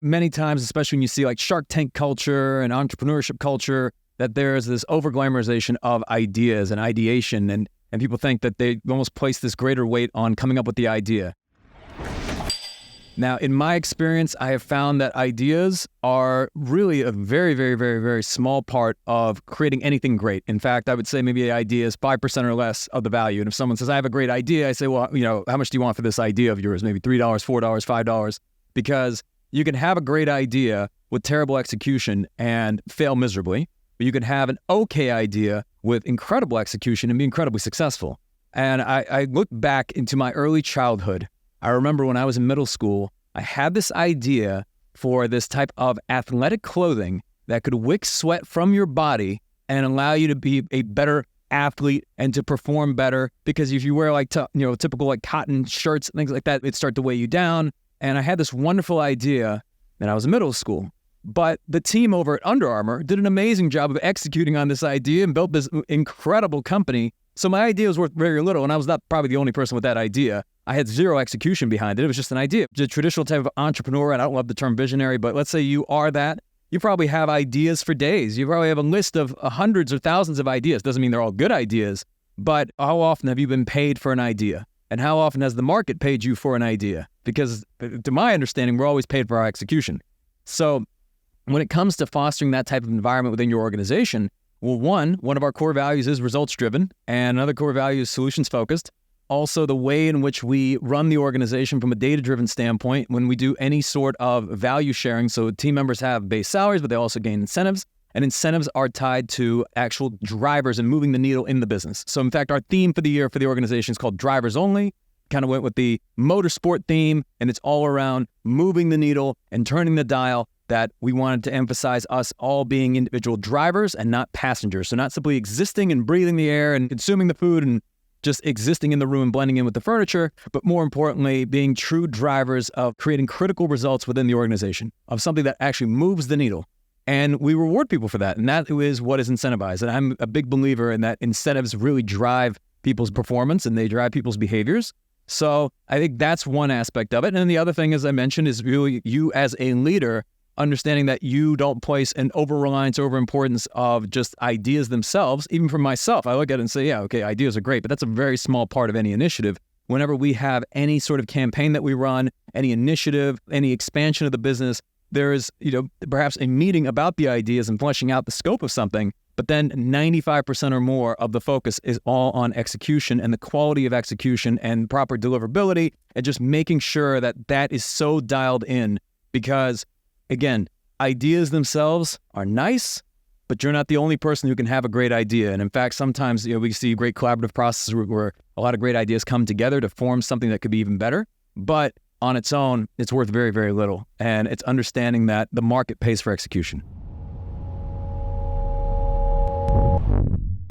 many times, especially when you see like Shark Tank culture and entrepreneurship culture, that there's this over-glamorization of ideas and ideation, and people think that they almost place this greater weight on coming up with the idea. Now, in my experience, I have found that ideas are really a very, very, very, very small part of creating anything great. In fact, I would say maybe the idea is 5% or less of the value. And if someone says, I have a great idea, I say, well, how much do you want for this idea of yours? Maybe $3, $4, $5, because you can have a great idea with terrible execution and fail miserably, but you can have an okay idea with incredible execution and be incredibly successful. And I look back into my early childhood. I remember when I was in middle school, I had this idea for this type of athletic clothing that could wick sweat from your body and allow you to be a better athlete and to perform better. Because if you wear like typical like cotton shirts and things like that, it'd start to weigh you down. And I had this wonderful idea when I was in middle school. But the team over at Under Armour did an amazing job of executing on this idea and built this incredible company. So my idea was worth very little, and I was not probably the only person with that idea. I had zero execution behind it. It was just an idea. The traditional type of entrepreneur, and I don't love the term visionary, but let's say you are that. You probably have ideas for days. You probably have a list of hundreds or thousands of ideas. Doesn't mean they're all good ideas, but how often have you been paid for an idea? And how often has the market paid you for an idea? Because to my understanding, we're always paid for our execution. So when it comes to fostering that type of environment within your organization, well, one of our core values is results-driven, and another core value is solutions-focused. Also, the way in which we run the organization from a data-driven standpoint, when we do any sort of value sharing, so team members have base salaries, but they also gain incentives, and incentives are tied to actual drivers and moving the needle in the business. So in fact, our theme for the year for the organization is called Drivers Only. Kind of went with the motorsport theme, and it's all around moving the needle and turning the dial, that we wanted to emphasize us all being individual drivers and not passengers. So not simply existing and breathing the air and consuming the food and just existing in the room and blending in with the furniture, but more importantly, being true drivers of creating critical results within the organization, of something that actually moves the needle. And we reward people for that. And that is what is incentivized. And I'm a big believer in that incentives really drive people's performance and they drive people's behaviors. So I think that's one aspect of it. And then the other thing, as I mentioned, is really you as a leader understanding that you don't place an over-reliance, over-importance of just ideas themselves. Even for myself, I look at it and say, yeah, okay, ideas are great, but that's a very small part of any initiative. Whenever we have any sort of campaign that we run, any initiative, any expansion of the business, there is, perhaps a meeting about the ideas and fleshing out the scope of something, but then 95% or more of the focus is all on execution and the quality of execution and proper deliverability and just making sure that that is so dialed in because, again, ideas themselves are nice, but you're not the only person who can have a great idea. And in fact, sometimes we see great collaborative processes where a lot of great ideas come together to form something that could be even better. But on its own, it's worth very, very little. And it's understanding that the market pays for execution.